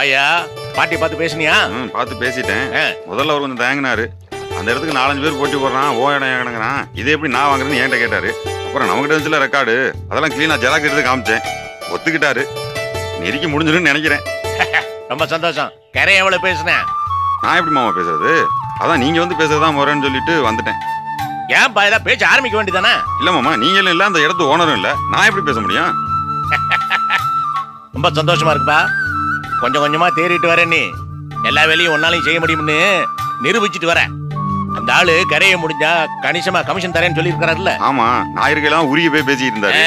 வாயா பாட்டி பார்த்து பேசுனியா? பார்த்து பேசிட்டேன். முதல்ல அவர் கொஞ்சம் தயங்கினாரு. அந்த இடத்துக்கு 4-5 பேர் போட்டி போடுறான், ஓ இடம் இடங்கிறான், இது எப்படி நான் வாங்குறேன்னு என்கிட்ட கேட்டாரு. அப்புறம் நமக்கிட்ட இருந்துச்சுல ரெக்கார்டு, அதெல்லாம் கிளீனா ஜெராக்ஸ் எடுத்து காமிச்சேன். ஒத்துக்கிட்டாரு. நெருக்கி முடிஞ்சிருன்னு நினைக்கிறேன். ரொம்ப சந்தோஷம். கரையை எவ்வளவு பேசுனேன்? நான் எப்படி மாமா பேசுறது? அதான் நீங்க வந்து பேசுறதுதான் முறைன்னு சொல்லிட்டு வந்துட்டேன். ஏன் பாயதா பேச்சு ஆரம்பிக்க வேண்டியதானே? இல்ல மாமா, நீங்களும் இல்ல, அந்த இடத்து ஓனரும் இல்ல, நான் எப்படி பேச முடியும்? ரொம்ப சந்தோஷமா இருக்குப்பா. கொஞ்சம் கொஞ்சமா தேறிட்டு வர, நீ எல்லா வேலையும் ஒன்னாலையும் செய்ய முடியும்னு நிரூபிச்சுட்டு வர. அந்த ஆளு கரையை முடிஞ்சா கணிசமா கமிஷன் தரேன்னு சொல்லி இருக்காருல்ல. ஆமா, ஞாயிறுக்கெல்லாம் உருகி போய் பேசிட்டு இருந்தாரு.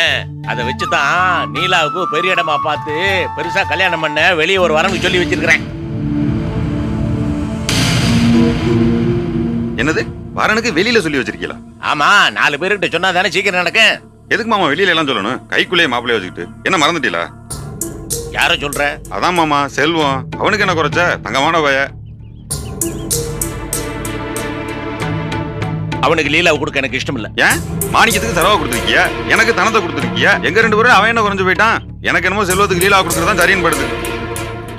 அதை வச்சுதான் நீலாவுக்கு பெரிய இடமா பார்த்து பெருசா கல்யாணம் பண்ண வெளியே ஒரு வரன்னு சொல்லி வச்சிருக்கிறேன். என்னது, வரனுக்கு வெளியில சொல்லி வச்சிருக்கீங்களா? ஆமா, 4 பேருக்கிட்ட சொன்னா தானே சீக்கிரம் நடக்கும். எதுக்கு மாமா வெளியில எல்லாம் சொல்லணும்? கைக்குள்ளேயே மாப்பிள்ளைய வச்சுக்கிட்டு என்ன மறந்துட்டீங்களா? யார சொல்ற? அதான் மாமா, செல்வம். அவனுக்கு என்ன குறைச்ச? தங்கமான பய. அவனுக்கு லீலாவை கொடுக்க எனக்கு இஷ்டம் இல்ல. ஏன்? மாணிக்கத்துக்கு செலவா கொடுத்துருக்கியா, எனக்கு தனத்தை கொடுத்துருக்கியா. எங்க 2 பேரும் அவன் என்ன குறைஞ்சு போயிட்டான்? எனக்கு என்னமோ செல்வத்துக்கு லீலா கொடுக்கறதான் சரின்னு படுது.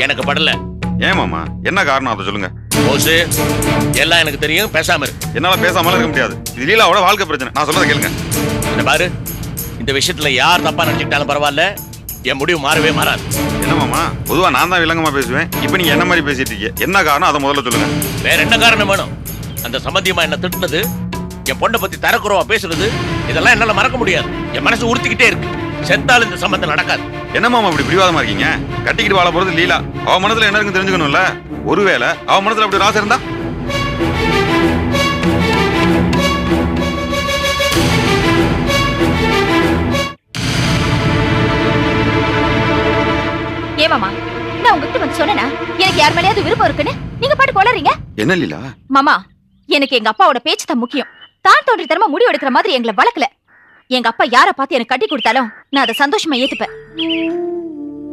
எனக்கு படல. ஏன் மாமா, என்ன காரணம் அதை சொல்லுங்க. போசு, எல்லாம் எனக்கு தெரியும், பேசாம இரு. என்னால பேசாம இருக்க முடியாது. இது லீலாவோட வாழ்க்கை பிரச்சனை. நான் சொல்றதை கேளுங்க. இந்த பாரு, இந்த விஷயத்துல யார் தப்பா நினைச்சுக்கிட்டாலும் பரவாயில்ல, என் முடிவு மாறவே மாறாது. என்ன மாமா, பொதுவா நான் தான் விலங்கமா பேசுவேன். இப்ப நீங்க என்ன மாதிரி பேசிட்டு இருக்கீங்க? என்ன காரணம் அதை முதல்ல சொல்லுங்க. வேற என்ன காரணம் வேணும்? அந்த சம்பந்தியமா என்ன திட்டுனது, என் பொண்ணை பத்தி தரக்குறவா பேசுறது, இதெல்லாம் என்னால மறக்க முடியாது. என் மனசு உறுத்திக்கிட்டே இருக்கு. செத்தாலும் இந்த சம்பந்தம் நடக்காது. என்ன மாமா இப்படி பிடிவாதமா இருக்கீங்க? கட்டிக்கிட்டு வாழ போறது லீலா. அவ மனசுல என்ன இருக்குன்னு தெரிஞ்சுக்கணும்ல. ஒருவேளை அவ மனசுல அப்படி ராசை இருந்தா? ஏமாமா, நான் உங்ககிட்ட வந்து சொன்னேனா எனக்கு யார் மேலயாவது விருப்பம் இருக்குன்னு? நீங்க பாட்டு கொளறீங்க. என்ன லீலா? மாமா, எனக்கு எங்க அப்பாவோட பேச்சு தான் முக்கியம். தான் தோன்றித்தனமா முடிவு எடுக்கிற மாதிரி எங்களை வளர்க்கல. எங்க அப்பா யார பார்த்து எனக்கு கட்டி கொடுத்தாலும் நான் அதை சந்தோஷமா ஏத்துப்பேன்.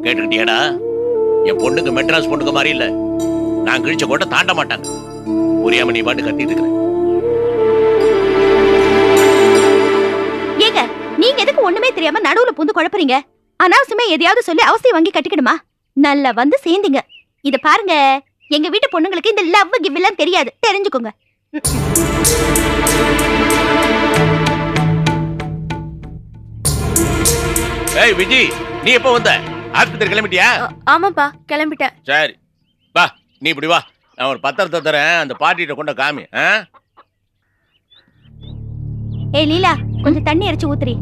கேட்டுக்கிட்டியாடா? என் பொண்ணுக்கு மெட்ராஸ் பொண்ணுக்கு மாதிரி இல்ல. நான் கிழிச்ச கோட்டை தாண்ட மாட்டாங்க. புரியாம நீ பாட்டு கத்திட்டு இருக்கிற. ஏங்க, நீங்க எதுக்கு ஒண்ணுமே தெரியாம நடுவுல புந்து குழப்பறீங்க? அனாவசியமா எதையாவது சொல்லி அவசியம் வாங்கி கட்டிக்கணுமா? நல்லா வந்து சேர்ந்தீங்க. இத பாருங்க, எங்க வீட்டு பொண்ணுங்களுக்கு இந்த லவ் கிவ் எல்லாம் தெரியாது, தெரிஞ்சுக்கோங்க. ஏய் விஜி, நீ எப்போ வந்த? ஆஸ்பத்திரி கிளம்பிட்டியா? ஆமாப்பா, கிளம்பிட்டேன். சரி வா, நீ இப்படி வா. நான் ஒரு பத்திரத்தை தரேன், அந்த பாட்டிகிட்ட கொண்ட காமி. ஏய் லீலா, கொஞ்சம் தண்ணி அரைச்சு ஊத்துறி.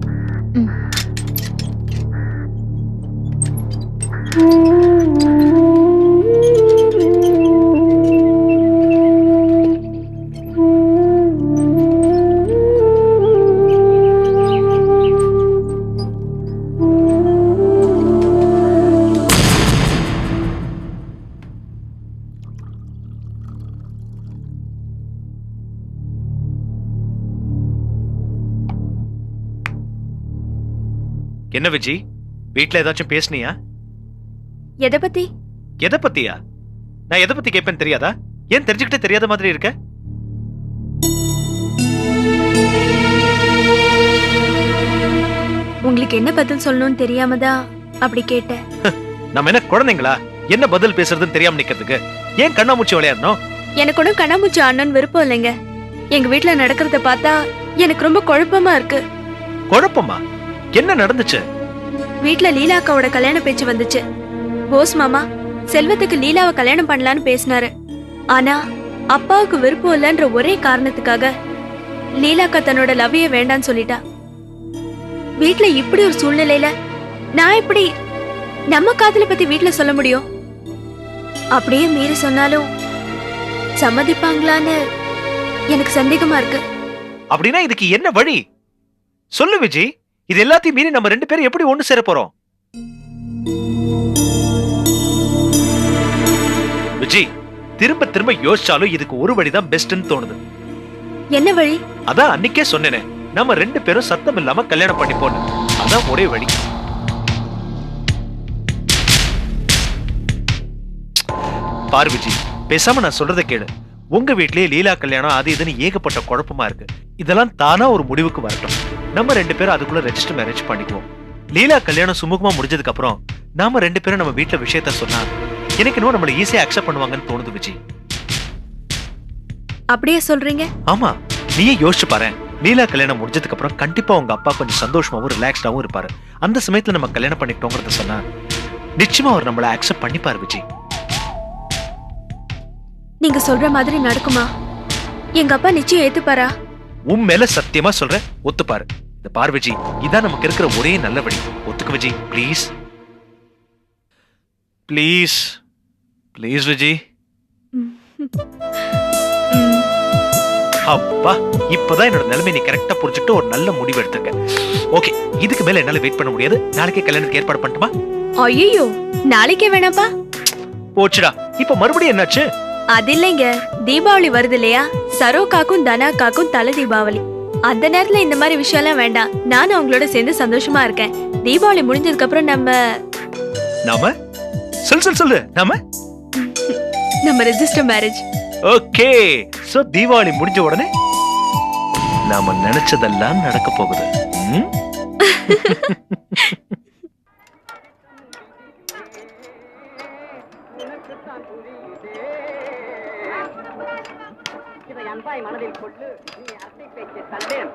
என்ன விஜி, வீட்ல ஏதாச்சும் பேசுனியா? எதை பத்தி? எதை பத்தியா? நான் எதை பத்தி கேட்பேன்னு தெரியாதா? ஏன் தெரிஞ்சுக்கிட்டே தெரியாத மாதிரி இருக்க? உங்களுக்கு என்ன பதில் சொல்லணும்னு தெரியாம தான் அப்படி கேட்டேன். நம்ம என்ன குழந்தைங்களா? என்ன பதில் பேசுறதுன்னு தெரியாம நிக்கிறதுக்கு? ஏன் கண்ணாமூச்சி விளையாடணும்? எனக்கு ஒன்றும் கண்ணாமூச்சி ஆடணும்னு விருப்பம் இல்லைங்க. எங்க வீட்டுல நடக்கிறத பார்த்தா எனக்கு ரொம்ப குழப்பமா இருக்கு. குழப்பமா? என்ன நடந்துச்சு? வீட்டுல லீலா அக்காவோட கல்யாண பேச்சு வந்துச்சு. போஸ் மாமா செல்வத்துக்கு லீலாவை கல்யாணம் பண்ணலான்னு பேசினாரு. ஆனா அப்பாவுக்கு விருப்பம் இல்லைன்ற ஒரே காரணத்துக்காக லீலாக்கா தன்னோட லவ்வைய வேண்டான்னு சொல்லிட்டா. வீட்டுல இப்படி ஒரு சூழ்நிலையில நான் இப்படி நம்ம காதலை பத்தி வீட்டுல சொல்ல முடியும்? அப்படியே மீறி சொன்னாலும் சம்மதிப்பாங்களான்னு எனக்கு சந்தேகமா இருக்கு. அப்படின்னா இதுக்கு என்ன வழி சொல்லு விஜி. இது எல்லாத்தையும் மீறி நம்ம 2 பேரும் எப்படி ஒண்ணு சேர போறோம்? விஜி, திரும்ப திரும்ப யோசிச்சாலும் இதுக்கு ஒரு வழிதான் பெஸ்ட்னு தோணுது. என்ன வழி? அதான் அன்னைக்கே சொன்னேனே, நம்ம 2 பேரும் சத்தம் இல்லாம கல்யாணம் பண்ணிப்போம். அதான் ஒரே வழி. பாரு விஜி, பேசாம நான் சொல்றதை கேளு. உங்க வீட்லயே லீலா கல்யாணம் அது இதுன்னு ஏகப்பட்ட குழப்பமா இருக்கு. இதெல்லாம் தானா ஒரு முடிவுக்கு வரட்டும். நம்ம 2 பேரும் அதுக்குள்ள ரெஜிஸ்டர் மேரேஜ் பண்ணிக்குவோம். லீலா கல்யாணம் சுமூகமா முடிஞ்சதுக்கு அப்புறம் நாம 2 பேரும் நம்ம வீட்டுல விஷயத்த சொன்னா எனக்கு இன்னும் நம்மள ஈஸியா அக்செப்ட் பண்ணுவாங்கன்னு தோணுது விஜி. அப்படியே சொல்றீங்க? ஆமா, நீயே யோசிச்சு பாரு. லீலா கல்யாணம் முடிஞ்சதுக்கு அப்புறம் கண்டிப்பா உங்க அப்பா கொஞ்சம் சந்தோஷமாவும் ரிலாக்ஸ்டாவும் இருப்பாரு. அந்த சமயத்துல நம்ம கல்யாணம் பண்ணிட்டோங்கிறத சொன்னா நிச்சயமா அவர் நம்மள அக்செப்ட் பண்ணிப்பாரு விஜி. நீங்க சொல்ற மாதிரி நடக்குமா? எங்க அப்பா நிச்சயம் ஏத்துப்பாரா? உன் மேல சத்தியமா சொல்றேன், ஒத்துப்பாரு. இந்த பார் விஜி, இதான் நமக்கு இருக்கிற ஒரே நல்ல வழி. ஒத்துக்கு Viji, please please please Viji. அப்பா, இப்பதான் என்னோட நிலைமை நீ கரெக்டா புரிஞ்சுட்டு ஒரு நல்ல முடிவு எடுத்திருக்க. ஓகே, இதுக்கு மேல என்னால வெயிட் பண்ண முடியாது. நாளைக்கே கல்யாணத்துக்கு ஏற்பாடு பண்ணட்டுமா? ஐயோ, நாளைக்கே வேணாப்பா. போச்சுடா. இப்ப மறுபடியும் என்னாச்சு? அது இல்லைங்க, தீபாவளி வருது இல்லையா? சரோக்காக்கும் தனாக்காக்கும் தலை தீபாவளி. அந்த நேரத்துல இந்த மாதிரி விஷயம் எல்லாம் வேண்டாம். நானும் அவங்களோட சேர்ந்து சந்தோஷமா இருக்கேன். தீபாவளி முடிஞ்சதுக்கு அப்புறம் நாம சொல்லு நம்ம register marriage. Okay, so Deepavali முடிஞ்ச உடனே நாம நினைச்சதெல்லாம் நடக்க போகுது. மனதில் கொள்ளு, நீ அத்தை பேச்சு தந்தேன்.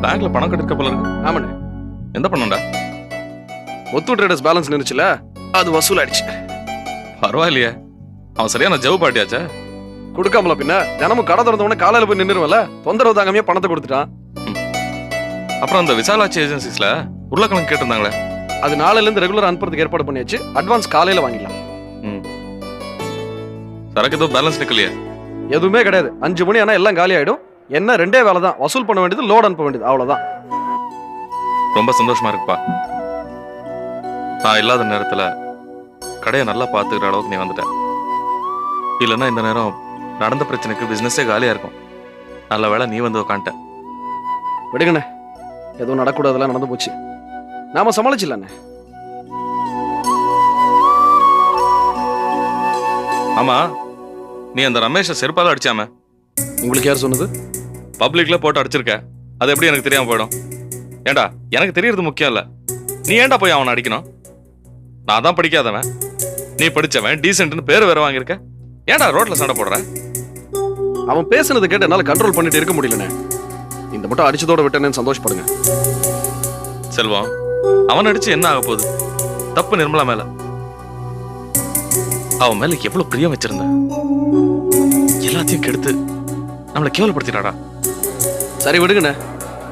பேங்க்ல பணம் கட்டிருக்க போல இருக்கு. ஆமாண்ணே, எந்த பணம்டா? முத்து ட்ரேடர்ஸ் பேலன்ஸ் நின்னுச்சுல, அது வசூல் ஆயிடுச்சு. பரவாயில்லையே, அவன் சரியான ஜவு பாட்டியாச்சா? கொடுக்காமல பின்ன தினமும் கடை திறந்த உடனே காலையில போய் நின்னுருவல, தொந்தரவு தாங்காமையே பணத்தை கொடுத்துட்டான். அப்புறம் அந்த விசாலாட்சி ஏஜென்சிஸ்ல உருளைக்கிழங்கு கேட்டிருந்தாங்களே, அது நாளையில இருந்து ரெகுலர் அனுப்புறதுக்கு ஏற்பாடு பண்ணியாச்சு. அட்வான்ஸ் காலையில வாங்கிடலாம். சரக்கு ஏதோ பேலன்ஸ் நிக்கலையே? எதுவுமே கிடையாது. 5 மணி ஆனா எல்லாம் காலி ஆயிடும். என்ன 2 வேலை தான், வசூல் பண்ண வேண்டியது, லோட் அனுப்ப வேண்டியது, அவ்வளவுதான். ரொம்ப சந்தோஷமா இருக்குப்பா. நான் இல்லாத நேரத்துல கடையை நல்லா பாத்துக்கிற அளவுக்கு நீ வந்துட்ட. இல்லைன்னா இந்த நேரம் நடந்த பிரச்சனைக்கு பிசினஸே காலியா இருக்கும். நல்ல வேளை நீ வந்து உட்காந்துட்ட. விடுங்கண்ணே, எதுவும் நடக்கூடாதெல்லாம் நடந்து போச்சு. நாம சமாளிச்சிடலாண்ணே. ஆமா, நீ அந்த ரமேஷை செருப்பால அடிச்சாம? உங்களுக்கு யார் சொன்னது? பப்ளிக்ல போட்டு அடிச்சிருக்க, அது எப்படி எனக்கு தெரியாம போயிடும்? ஏண்டா, எனக்கு தெரியறது முக்கியம் இல்ல, நீ ஏன்டா போய் அவனை அடிக்கணும்? நான் தான் படிக்காதவன், நீ படிச்சவன், டீசென்ட்னு பேர் வேற வாங்கியிருக்க. ஏன்டா ரோட்ல சண்டை போடுற? அவன் பேசுனதை கேட்டு என்னால கண்ட்ரோல் பண்ணிட்டு இருக்க முடியலண்ணே. இந்த மட்டும் அடிச்சதோட விட்டேன்னு சந்தோஷப்படுங்க. செல்வம், அவன் அடிச்சு என்ன ஆக போகுது? தப்பு நிர்மலா மேல. அவன் மேல எவ்வளவு பிரியம் வச்சிருந்த, எல்லாத்தையும் கெடுத்து நம்மளை கேவலப்படுத்தினாடா. சரி விடுங்கண்ணே,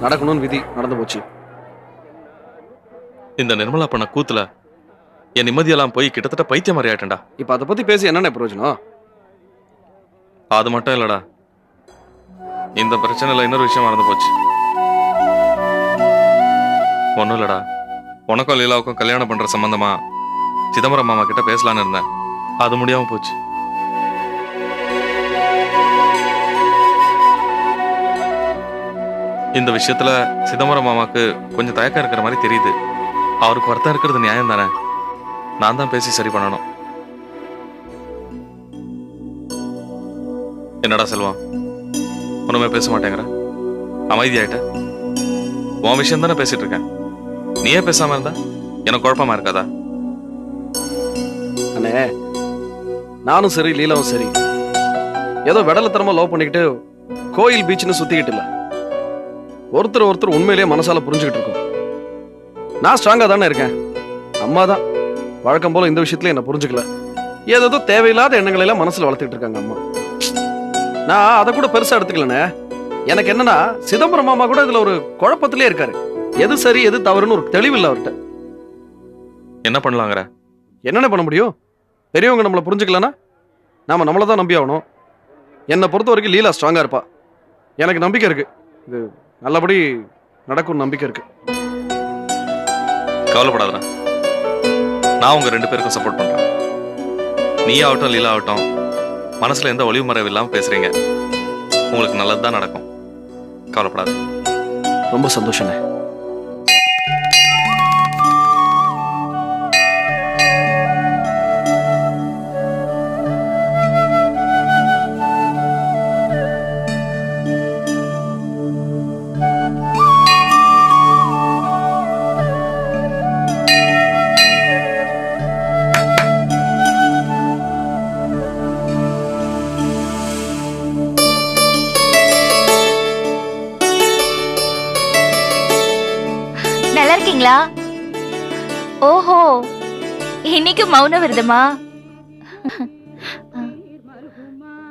நடக்கணும்னு விதி, நடந்து போச்சு. இந்த நிர்மலா பண்ண கூத்துல என் நிம்மதியெல்லாம் போய் கிட்டத்தட்ட பைத்தியம் மாதிரி ஆயிட்டேன்டா. இப்ப அதை பத்தி பேசி என்னென்ன பிரயோஜனம்? அது மட்டும் இல்லடா, இந்த பிரச்சனைல இன்னொரு விஷயம் மறந்து போச்சு. ஒண்ணும் இல்லடா, உனக்கும் லீலாவுக்கும் கல்யாணம் பண்ற சம்பந்தமா சிதம்பரம் மாமா கிட்ட பேசலான்னு இருந்தேன். அது முடியாம போச்சு. இந்த விஷயத்துல சிதம்பரம் மாமாக்கு கொஞ்சம் தயக்கம் இருக்கிற மாதிரி தெரியுது. அவருக்கு வருத்தம் இருக்கிறது நியாயம் தானே? நான் தான் பேசி சரி பண்ணணும். என்னடா செல்வம், ஒண்ணுமே பேச மாட்டேங்கிற? அமைதியாயிட்ட? உன் விஷயம் தானே பேசிட்டு இருக்கேன். நீயே பேசாம இருந்தா எனக்கு குழப்பமா இருக்காதா? அண்ணே, நானும் சரி லீலாவும் சரி ஏதோ வெடலத்தனமா லவ் பண்ணிக்கிட்டு கோயில் பீச்னு சுத்திக்கிட்டு இல்ல, ஒருத்தர் உண்மையிலேயே மனசால புரிஞ்சுக்கிட்டு இருக்கோம். நான் ஸ்ட்ராங்கா தானே இருக்கேன். அம்மா தான் வழக்கம் போல இந்த விஷயத்துல என்ன புரிஞ்சுக்கல. ஏதோ தேவையில்லாத எண்ணங்களை எல்லாம் மனசுல வளர்த்துக்கிட்டு இருக்காங்க அம்மா. நான் அதை கூட பெருசா எடுத்துக்கலண்ணே. எனக்கு என்னன்னா, சிதம்பரம் மாமா கூட இதுல ஒரு குழப்பத்திலே இருக்காரு. எது சரி எது தவறுன்னு ஒரு தெளிவு இல்லை அவர்கிட்ட. என்ன பண்ணலாங்கிற? என்னென்ன பண்ண முடியும்? பெரியவங்க நம்மளை புரிஞ்சுக்கலன்னா நாம நம்மளை தான் நம்பி ஆகணும். என்னை பொறுத்த வரைக்கும் லீலா ஸ்ட்ராங்கா இருப்பா. எனக்கு நம்பிக்கை இருக்கு, இது நல்லபடி நடக்கும் நம்பிக்கை இருக்கு. கவலைப்படாதடா, நான் உங்க 2 பேருக்கும் சப்போர்ட் பண்றேன். நீ ஆகட்டும் லீலா ஆகட்டும், மனசுல எந்த ஒளிவு மறைவு இல்லாம பேசுறீங்க. உங்களுக்கு நல்லதுதான் நடக்கும், கவலைப்படாத. ரொம்ப சந்தோஷண்ணே. நல்லா இருக்கீங்களா? ஓஹோ, இன்னைக்கு மௌன விரதமா?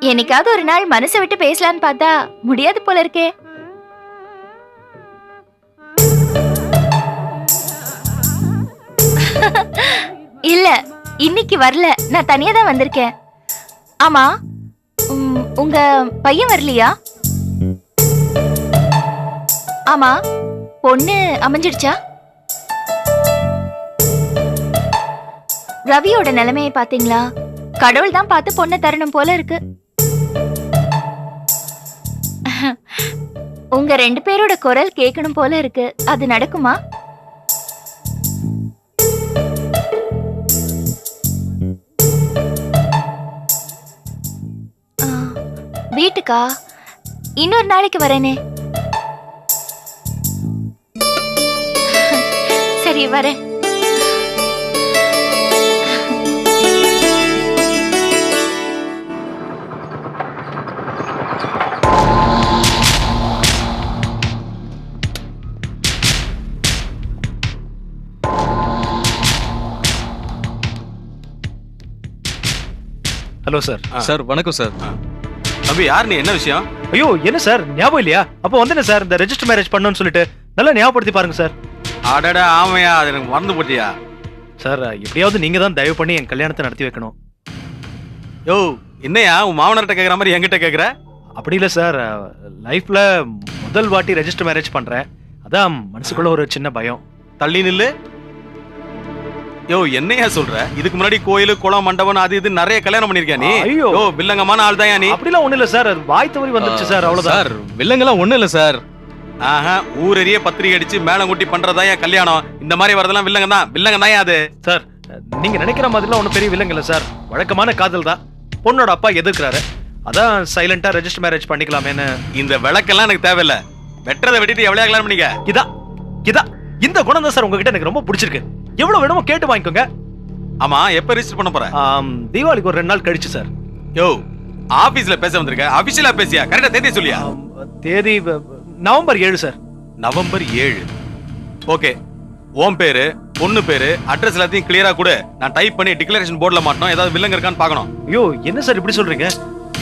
என்னைக்காவது ஒரு நாள் மனசை விட்டு பேசலான்னு பார்த்தா முடியாது போல இருக்கே. இல்ல, இன்னைக்கு வரல, நான் தனியா தான் வந்திருக்கேன். ஆமா, உங்க பையன் வரலையா? ஆமா, பொண்ணு அமைஞ்சிடுச்சா? ரவியோட நிலைமையை பாத்தீங்களா? கடவுள் தான் பார்த்து பொண்ணை தரணும் போல இருக்கு. உங்க 2 பேரோட குரல் கேட்கணும் போல இருக்கு. அது நடக்குமா? வீட்டுக்கா? இன்னொரு நாளைக்கு வரேனே. சரி, வரேன். Hello sir. சார் வணக்கம் சார். தம்பி, யார் நீ? என்ன விஷயம்? ஐயோ, என்ன சார் ஞாபகம் இல்லையா? அப்போ வந்தேன் சார், இந்த ரெஜிஸ்டர் மேரேஜ் பண்ணணும்னு சொல்லிட்டு. நல்லா ஞாபகப்படுத்தி பாருங்க சார். அடடா, ஆமையா, அது எனக்கு மறந்து போட்டியா? சார், எப்படியாவது நீங்க தான் தயவு பண்ணி என் கல்யாணத்தை நடத்தி வைக்கணும். யோ, என்னையா உன் மாமனார்ட்ட கேக்குற மாதிரி என்கிட்ட கேக்குற? அப்படி இல்லை சார், லைஃப்ல முதல் வாட்டி ரெஜிஸ்டர் மேரேஜ் பண்றேன். அதான் மனசுக்குள்ள ஒரு சின்ன பயம். தள்ளி நில்லு. யோ, என்னையா சொல்ற? இதுக்கு முன்னாடி கோயில், குளம், மண்டபம் அது இது நிறைய கல்யாணம் பண்ணிருக்கியா நீ? ஐயோ, யோ, வில்லங்கமான ஆள் தான் நீ. அப்படிலாம் ஒண்ணு இல்ல சார், அது வாய் தவறி வந்துருச்சு சார், அவ்வளவுதான். சார், வில்லங்கெல்லாம் ஒண்ணும் இல்ல சார். ஆஹா, ஊரெரிய பத்திரிகை அடிச்சு மேளம் கொட்டி பண்றதா என் கல்யாணம். இந்த மாதிரி வரதெல்லாம் வில்லங்க தான். வில்லங்க தான் அது. சார், நீங்க நினைக்கிற மாதிரிலாம் ஒன்றும் பெரிய வில்லங்க இல்ல சார். வழக்கமான காதல் தான். பொண்ணோட அப்பா எதிர்க்கிறாரு, அதான் சைலண்டா ரெஜிஸ்டர் மேரேஜ் பண்ணிக்கலாமேன்னு. இந்த விளக்கெல்லாம் எனக்கு தேவையில்ல. வெட்டுறதை வெட்டிட்டு எவ்வளவு கல்யாணம் பண்ணிக்க. இதா இந்த குணம் தான் சார் உங்ககிட்ட எனக்கு ரொம்ப பிடிச்சிருக்கு. எவ்வளவு வேணுமோ கேட்டு வாங்கிக்கோங்க. ஆமா, எப்ப ரெஜிஸ்டர் பண்ண போற? தீபாவளிக்கு ஒரு 2 நாள் கழிச்சு சார். யோ, ஆபீஸ்ல பேச வந்திருக்க, ஆபீஸ்ல பேசியா? கரெக்டா தேதி சொல்லியா? தேதி நவம்பர் 7 சார். நவம்பர் 7. ஓகே, ஓம் பேரு, பொண்ணு பேரு, அட்ரஸ் எல்லாத்தையும் கிளியரா கொடு. நான் டைப் பண்ணி டிக்ளரேஷன் போர்டுல மாட்டணும். ஏதாவது வில்லங்க இருக்கான்னு பார்க்கணும். ஐயோ, என்ன சார் இப்படி சொல்றீங்க?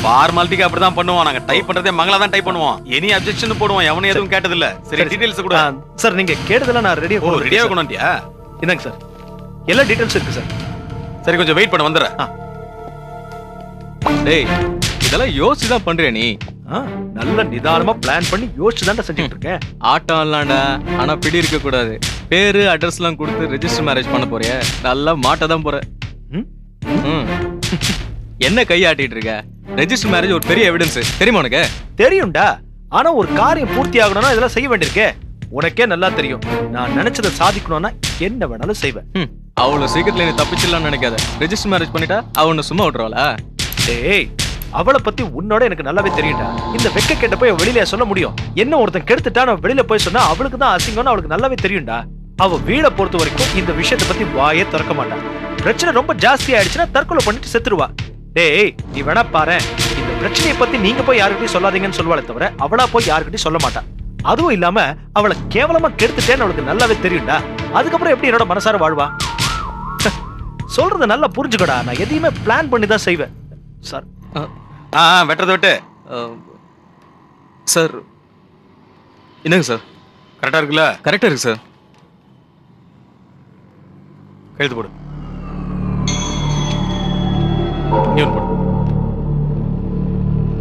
ஃபார்மாலிட்டிக்கு அப்படிதான் பண்ணுவோம். நாங்க டைப் பண்றதே மங்களா தான் டைப் பண்ணுவோம். எனி அப்ஜெக்ஷன் போடுவோம். எவனும் எதுவும் கேட்டதில்ல. சரி, டீடைல்ஸ் கொடு. சார், நீங்க கேட்டதெல்லாம் நான் ரெடியா ஓ, ரெடியா கொண்டு வந்துட்டியா? இந்தாங்க சார், எல்லா டீடைல்ஸ் இருக்கு சார். சரி, கொஞ்சம் வெயிட் பண்ண வந்துடுறேன். டேய், இதெல்லாம் யோசிச்சு தான் பண்றியா நீ? நல்ல நிதானமா பிளான் பண்ணி யோசிச்சு தான் செஞ்சுட்டு இருக்கேன். ஆட்டம் இல்லாண்டா, ஆனா பிடி இருக்க கூடாது. பேரு அட்ரஸ் எல்லாம் கொடுத்து ரெஜிஸ்டர் மேரேஜ் பண்ண போறிய, நல்லா மாட்ட தான் போற. என்ன கையாட்டிட்டு இருக்க? ரெஜிஸ்டர் மேரேஜ் ஒரு பெரிய எவிடன்ஸ், தெரியுமா உனக்கு? தெரியும்டா, ஆனா ஒரு காரியம் பூர்த்தி ஆகணும்னா இதெல்லாம் செய்ய வேண்டியிருக்கே. உனக்கே நல்லா தெரியும், நான் நினைச்சதை சாதிக்கணும்னா என்ன வேணாலும் செய்வேன். அவ்வளவு சீக்கிரத்துல நீ தப்பிச்சிடலாம்னு நினைக்காத. ரெஜிஸ்டர் மேரேஜ் பண்ணிட்டா அவனை சும்மா விட்டுருவாளா? டேய், அவளை பத்தி உன்னோட எனக்கு நல்லாவே தெரியும்டா. இந்த வெக்க கேட்ட போய் வெளியில சொல்ல முடியும்? என்ன ஒருத்தன் கெடுத்துட்டா நான் வெளியில போய் சொன்னா அவளுக்கு தான் அசிங்கம்னு அவளுக்கு நல்லாவே தெரியும்டா. அவ வீட பொறுத்த வரைக்கும் இந்த விஷயத்தை பத்தி வாயே திறக்க மாட்டான். பிரச்சனை ரொம்ப ஜாஸ்தி ஆயிடுச்சுன்னா தற்கொலை பண்ணிட்டு செத்துருவா. டேய், நீ வேணா பாரு, இந்த பிரச்சனையை பத்தி நீங்க போய் யாருக்கிட்டையும் சொல்லாதீங்கன்னு சொல்லுவாளே தவிர அவளா போய் யாருக்கிட்டையும் சொல்ல மாட்டான். அதுவும் இல்லாம அவளை கேவலமா கெடுத்துட்டேன்னு அவளுக்கு நல்லாவே தெரியும்டா. அதுக்கப்புறம் எப்படி என்னோட மனசார வாழ்வா? சொல்றத நல்லா புரிஞ்சுக்கடா. நான் எதையுமே பிளான் பண்ணி தான் செய்வேன் சார். வெட்டுறது விட்டு. சார், என்னங்க சார்? கரெக்டா இருக்குல்ல? கரெக்டா இருக்கு சார். கையெழுத்து போடு. இங்க ஒன்று போடு.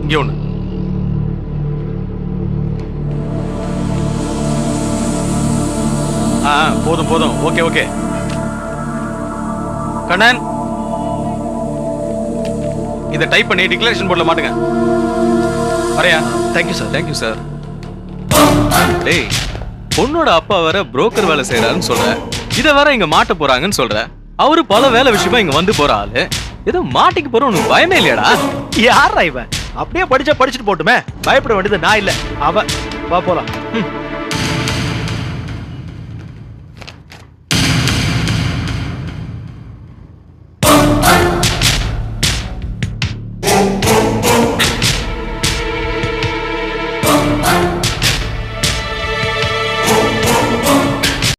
இங்க ஒண்ணு. போதும் போதும். Okay okay. கண்ணன், இதை டைப் பண்ணி டிக்ளரேஷன் போர்டுல மாட்டுங்க. வரையா? Thank you sir. Thank you sir. டேய் பொண்ணோட அப்பா வேற புரோக்கர் வேலை செய்யறாருன்னு சொல்ற, இத வேற இங்க மாட்ட போறாங்கன்னு சொல்ற. அவரு பல வேலை விஷயமா இங்க வந்து போற ஆளு, ஏதோ மாட்டிக்கு போற உனக்கு பயமே இல்லையாடா? யாரா இவன்? அப்படியே படிச்சா படிச்சுட்டு போட்டுமே, பயப்பட வேண்டியது நான் இல்ல அவ. வா போலாம்.